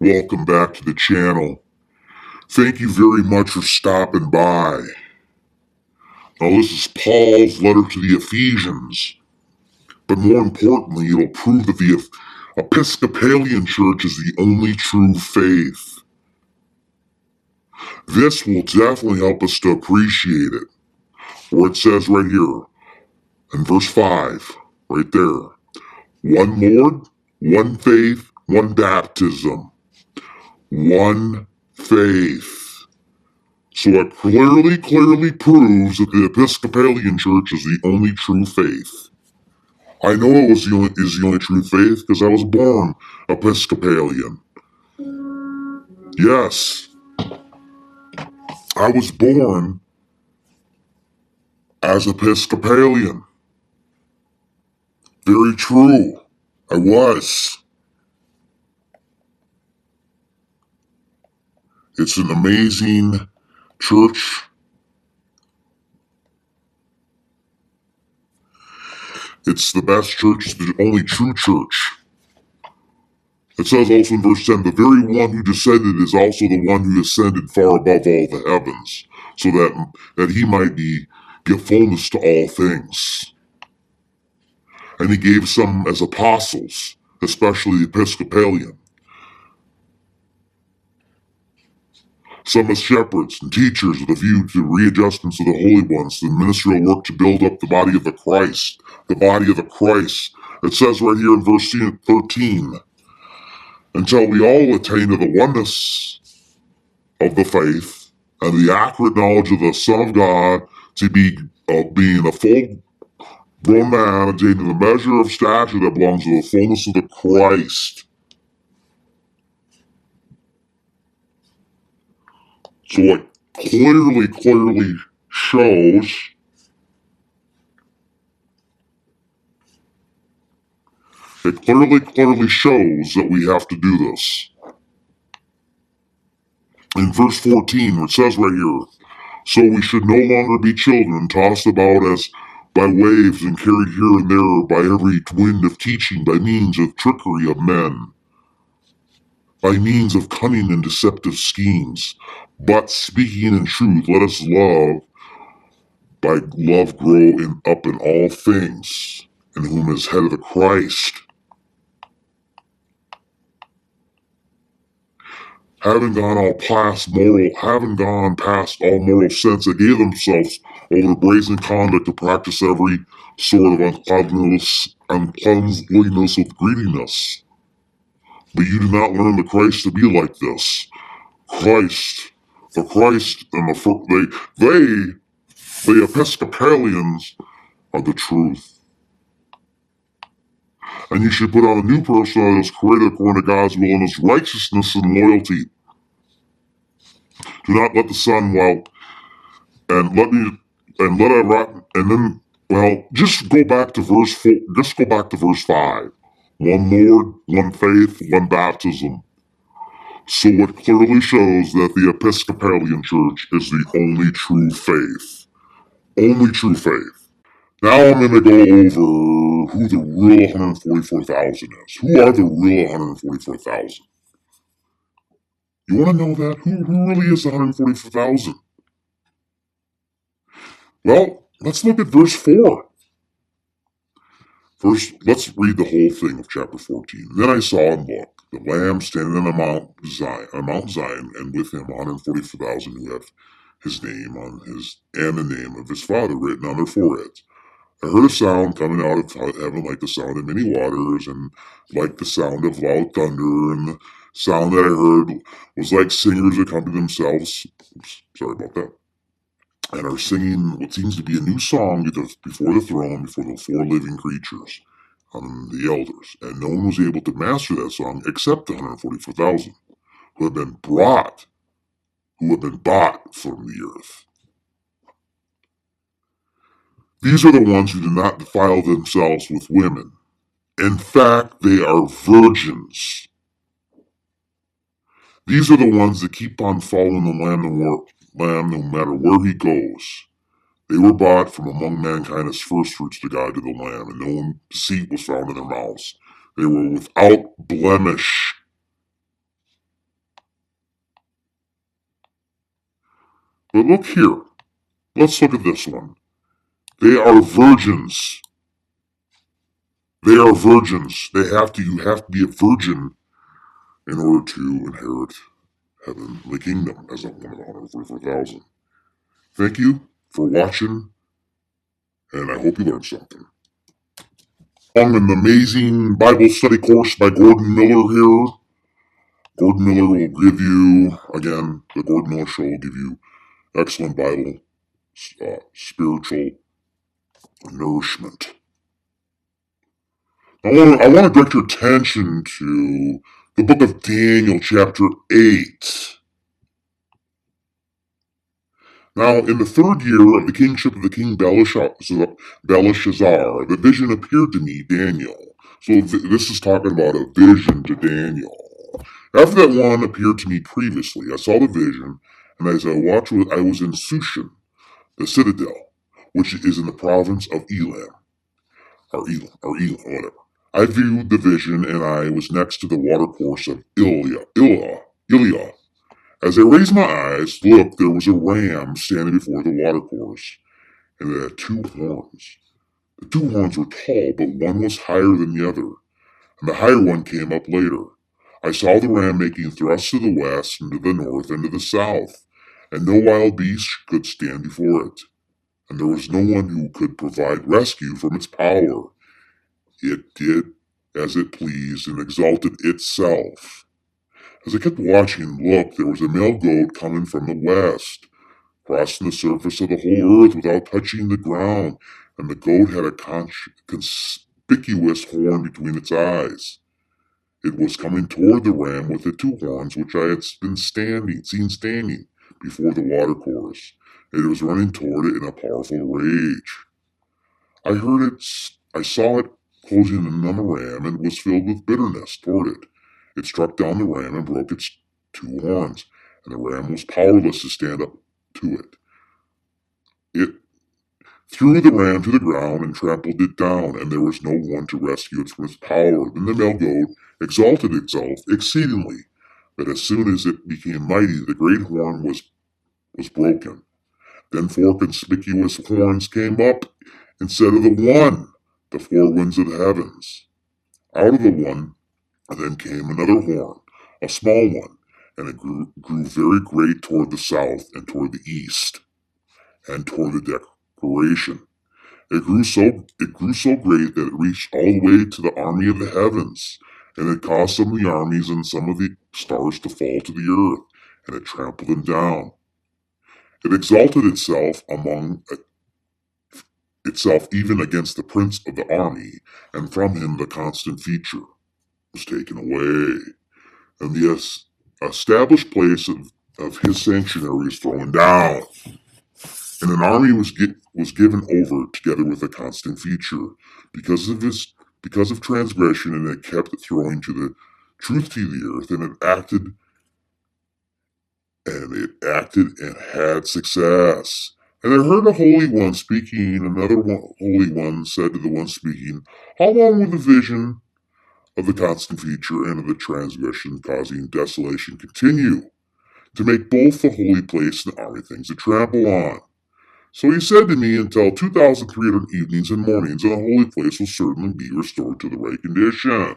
Welcome back to the channel. Thank you very much for stopping by. Now this is Paul's letter to the Ephesians, but more importantly, it'll prove that the Episcopalian Church is the only true faith. This will definitely help us to appreciate it, where it says right here, in verse 5, right there, one Lord, one faith, one baptism, one faith. So it clearly proves that the Episcopalian Church is the only true faith. I know it is the only true faith because I was born Episcopalian. Yes, I was born as Episcopalian. Very true. I was. It's an amazing church. It's the best church. It's the only true church. It says also in verse 10, the very one who descended is also the one who ascended far above all the heavens, so that he might give fullness to all things. And he gave some as apostles, especially the Episcopalian, some as shepherds and teachers with a view to readjustments of the holy ones, the ministerial work to build up the body of the Christ. The body of the Christ. It says right here in verse 13, until we all attain to the oneness of the faith and the accurate knowledge of the Son of God, to be being a full grown man, attaining the measure of stature that belongs to the fullness of the Christ. So it clearly shows that we have to do this. In verse 14, it says right here, so we should no longer be children tossed about as by waves and carried here and there by every wind of teaching, by means of trickery of men, by means of cunning and deceptive schemes. But speaking in truth, let us by love grow up in all things, in whom is head of the Christ, having gone past all moral sense, they gave themselves over brazen conduct to practice every sort of uncleanliness with greediness. But you do not learn the Christ to be like this. The Episcopalians are the truth. And you should put on a new person that is created according to God's will and his righteousness and loyalty. Do not let the sun just go back to verse 4. Just go back to verse 5. One Lord, one faith, one baptism. So it clearly shows that the Episcopalian Church is the only true faith. Only true faith. Now I'm going to go over who the real 144,000 is. Who are the real 144,000? You want to know that? Who really is the 144,000? Well, let's look at verse 4. First, let's read the whole thing of chapter 14. Then I saw and looked, the Lamb standing on Mount Zion, and with him 144,000 who have his name and the name of his Father written on their foreheads. I heard a sound coming out of heaven like the sound of many waters, and like the sound of loud thunder, and the sound that I heard was like singers accompanying themselves. Oops, sorry about that. And are singing what seems to be a new song before the throne, before the four living creatures, the elders. And no one was able to master that song except the 144,000 who have been bought from the earth. These are the ones who do not defile themselves with women. In fact, they are virgins. These are the ones that keep on following the Lamb no matter where he goes. They were bought from among mankind as firstfruits to God to the Lamb, and no deceit was found in their mouths. They were without blemish. But look here. Let's look at this one. They are virgins. They are virgins. You have to be a virgin in order to inherit heaven, the kingdom, as one of the 144,000. Thank you for watching, and I hope you learned something. An amazing Bible study course by Gordon Miller here. Gordon Miller will give you, again, the Gordon Miller Show will give you excellent Bible, spiritual nourishment. I want to direct your attention to the book of Daniel, chapter 8. Now, in the third year of the kingship of the king Belshazzar, the vision appeared to me, Daniel. So this is talking about a vision to Daniel. After that one appeared to me previously, I saw the vision, and as I watched, I was in Sushan, the citadel, which is in the province of Elam, or whatever. I viewed the vision, and I was next to the watercourse of Ilia. As I raised my eyes, look, there was a ram standing before the watercourse, and it had two horns. The two horns were tall, but one was higher than the other, and the higher one came up later. I saw the ram making thrusts to the west, and to the north, and to the south, and no wild beast could stand before it, and there was no one who could provide rescue from its power. It did as it pleased and exalted itself. As I kept watching and looked, there was a male goat coming from the west, crossing the surface of the whole earth without touching the ground, and the goat had a conspicuous horn between its eyes. It was coming toward the ram with the two horns which I had seen standing before the watercourse. It was running toward it in a powerful rage. I saw it closing in on the ram and was filled with bitterness toward it. It struck down the ram and broke its two horns, and the ram was powerless to stand up to it. It threw the ram to the ground and trampled it down, and there was no one to rescue it from its power. Then the male goat exalted itself exceedingly, but as soon as it became mighty, the great horn was broken. Then four conspicuous horns came up instead of the one, the four winds of the heavens. Out of the one then came another horn, a small one, and it grew very great toward the south and toward the east, and toward the decoration. It grew so great that it reached all the way to the army of the heavens, and it caused some of the armies and some of the stars to fall to the earth, and it trampled them down. It exalted itself even against the prince of the army, and from him the constant feature was taken away, and the established place of his sanctuary is thrown down. And an army was given over together with a constant feature because of transgression, and it kept throwing to the truth to the earth, and it acted and had success. And I heard a holy one speaking, holy one said to the one speaking, "How long will the vision of the constant feature and of the transgression causing desolation continue, to make both the holy place and the army things to trample on?" So he said to me, "Until 2,300 evenings and mornings, and the holy place will certainly be restored to the right condition."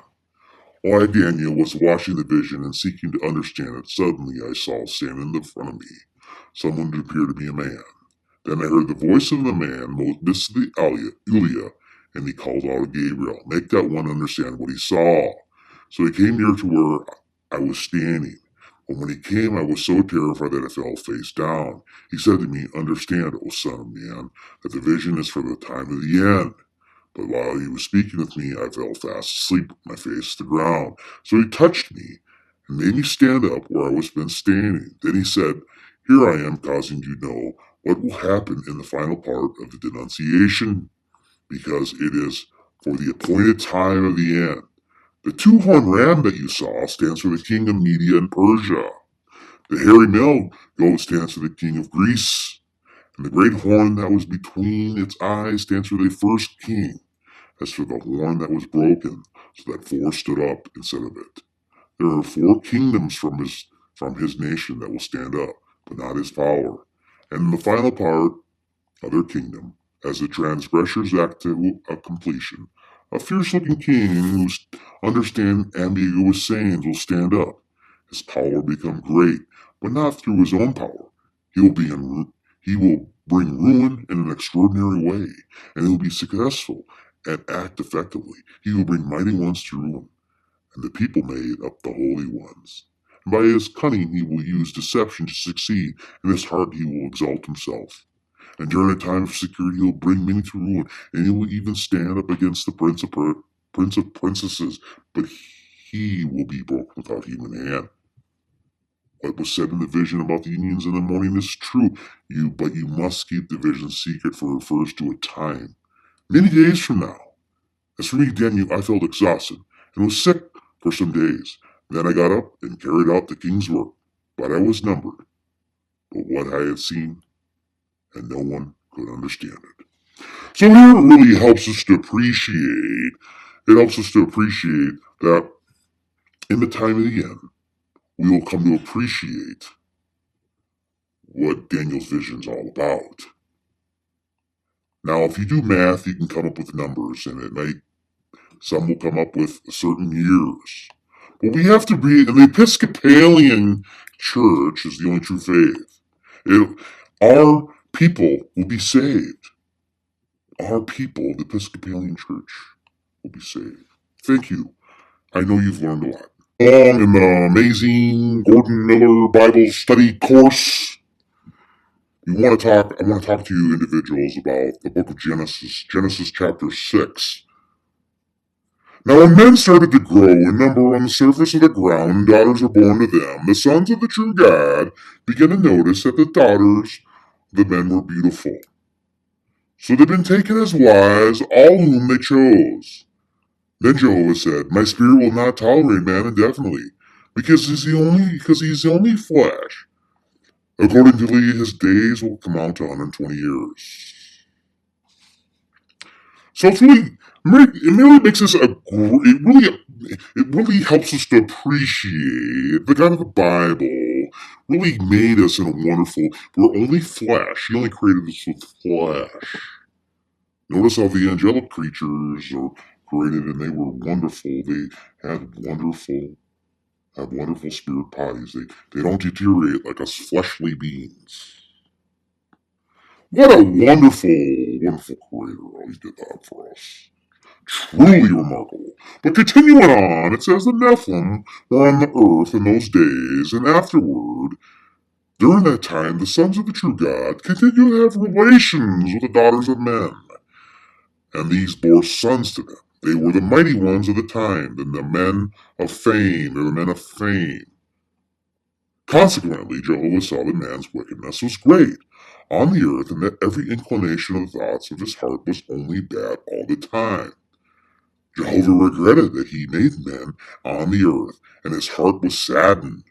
While I, Daniel, was watching the vision and seeking to understand it, suddenly I saw standing in front of me someone who appeared to be a man. Then I heard the voice of the man, most Ulia, and he called out to Gabriel, "Make that one understand what he saw." So he came near to where I was standing. But when he came, I was so terrified that I fell face down. He said to me, "Understand, O son of man, that the vision is for the time of the end." But while he was speaking with me, I fell fast asleep with my face to the ground. So he touched me and made me stand up where I was been standing. Then he said, "Here I am causing you to know what will happen in the final part of the denunciation, because it is for the appointed time of the end. The two-horned ram that you saw stands for the king of Media and Persia. The hairy male goat stands for the king of Greece. And the great horn that was between its eyes stands for the first king. As for the horn that was broken, so that four stood up instead of it. There are four kingdoms from his nation that will stand up, but not his power. And in the final part of their kingdom, as the transgressors act to a completion, a fierce-looking king who understands ambiguous sayings will stand up. His power will become great, but not through his own power. He will bring ruin in an extraordinary way, and he will be successful and act effectively. He will bring mighty ones to ruin, and the people made up the holy ones. And by his cunning he will use deception to succeed. In his heart he will exalt himself. And during a time of security he will bring many to ruin, and he will even stand up against the prince of princesses, but he will be broken without human hand. What was said in the vision about the Indians in the morning is true, but you must keep the vision secret, for it refers to a time, many days from now. As for me, Daniel, I felt exhausted and was sick for some days. Then I got up and carried out the king's work, but I was numbered. But what I had seen, and no one could understand it. So here it really helps us to appreciate. It helps us to appreciate that in the time of the end, we will come to appreciate what Daniel's vision is all about. Now, if you do math, you can come up with numbers, and some will come up with certain years. But we have to be, and the Episcopalian Church is the only true faith. Our people will be saved. Our people, the Episcopalian Church, will be saved. Thank you. I know you've learned a lot. Along in the amazing Gordon Miller Bible study course, I want to talk to you individuals about the book of Genesis, Genesis chapter 6. Now when men started to grow in number on the surface of the ground, and daughters were born to them, the sons of the true God began to notice that the daughters of the men were beautiful. So they've been taken as wives, all whom they chose. Then Jehovah said, My spirit will not tolerate man indefinitely, because he's the only flesh. Accordingly, his days will come out to 120 years. So it really makes us it really helps us to appreciate the God of the Bible really made us in a wonderful. We're only flesh. He only created us with flesh. Notice how the angelic creatures are created, and they were wonderful. They had wonderful spirit bodies. They don't deteriorate like us fleshly beings. What a wonderful creator he did that for us. Truly remarkable. But continuing on, it says the Nephilim were on the earth in those days, and afterward, during that time, the sons of the true God continued to have relations with the daughters of men, and these bore sons to them. They were the mighty ones of the time, and the men of fame, or the men of fame. Consequently, Jehovah saw that man's wickedness was great on the earth, and that every inclination of the thoughts of his heart was only bad all the time. Jehovah regretted that he made men on the earth, and his heart was saddened.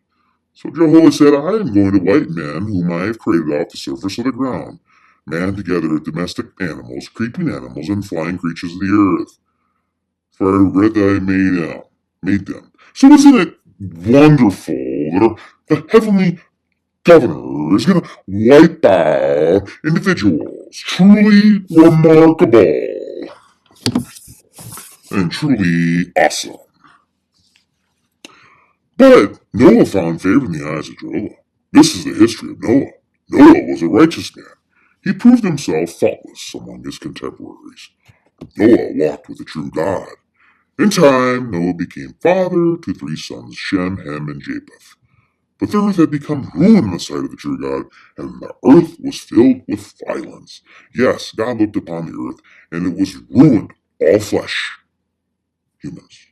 So Jehovah said, I am going to wipe men whom I have created off the surface of the ground, man together with domestic animals, creeping animals, and flying creatures of the earth. For I regret that I made them. So isn't it wonderful that the heavenly governor is going to wipe out individuals? Truly remarkable and truly awesome. But Noah found favor in the eyes of Jehovah. This is the history of Noah. Noah was a righteous man. He proved himself faultless among his contemporaries. Noah walked with the true God. In time, Noah became father to 3 sons, Shem, Ham, and Japheth. But the earth had become ruined in the sight of the true God, and the earth was filled with violence. Yes, God looked upon the earth, and it was ruined. All flesh, humans,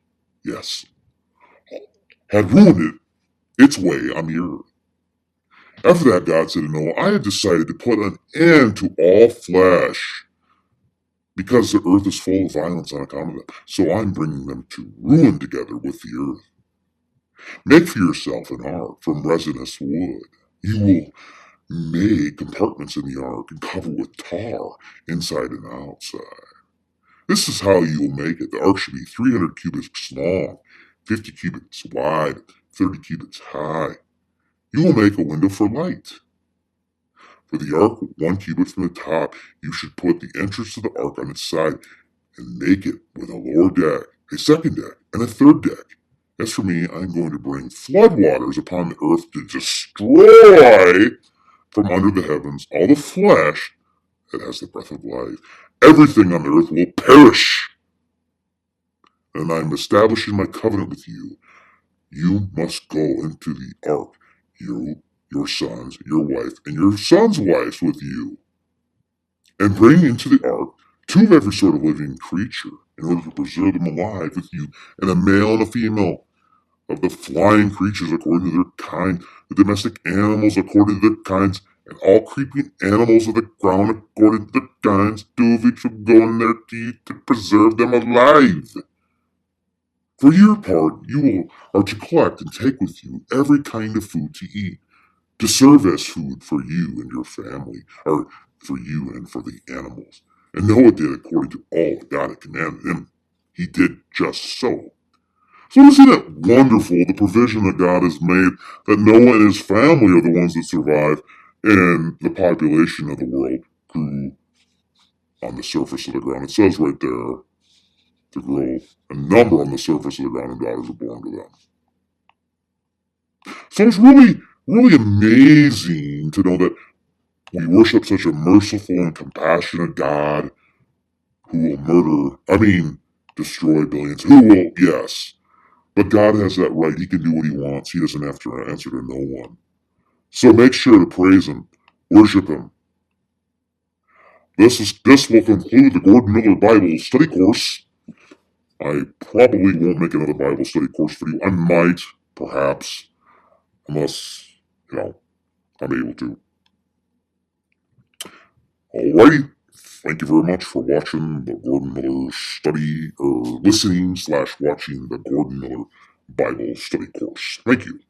yes, had ruined its way on the earth. After that, God said to Noah, I have decided to put an end to all flesh, because the earth is full of violence on account of them. So I'm bringing them to ruin together with the earth. Make for yourself an ark from resinous wood. You will make compartments in the ark and cover with tar inside and outside. This is how you will make it. The ark should be 300 cubits long, 50 cubits wide, 30 cubits high. You will make a window for light. For the ark, 1 cubit from the top, you should put the entrance to the ark on its side, and make it with a lower deck, a second deck, and a third deck. As for me, I am going to bring floodwaters upon the earth to destroy from under the heavens all the flesh that has the breath of life. Everything on earth will perish. And I am establishing my covenant with you. You must go into the ark, you, your sons, your wife, and your sons' wives with you, and bring into the ark 2 of every sort of living creature, in order to preserve them alive with you, and a male and a female of the flying creatures according to their kind, the domestic animals according to their kinds, and all creeping animals of the ground according to their kinds. 2 of each will go in their teeth to preserve them alive. For your part, are to collect and take with you every kind of food to eat, to serve as food for you and your family, or for you and for the animals. And Noah did according to all that God had commanded him. He did just so. So isn't it wonderful the provision that God has made, that Noah and his family are the ones that survive, and the population of the world grew on the surface of the ground. It says right there, to grow a number on the surface of the ground, and daughters are born to them. So it's really amazing to know that we worship such a merciful and compassionate God who will destroy billions. Who will, yes. But God has that right. He can do what he wants. He doesn't have to answer to no one. So make sure to praise him, worship him. This will conclude the Gordon Miller Bible study course. I probably won't make another Bible study course for you. I might, perhaps, unless, I'm able to. Alrighty. Thank you very much for watching the Gordon Miller study, or listening/watching the Gordon Miller Bible study course. Thank you.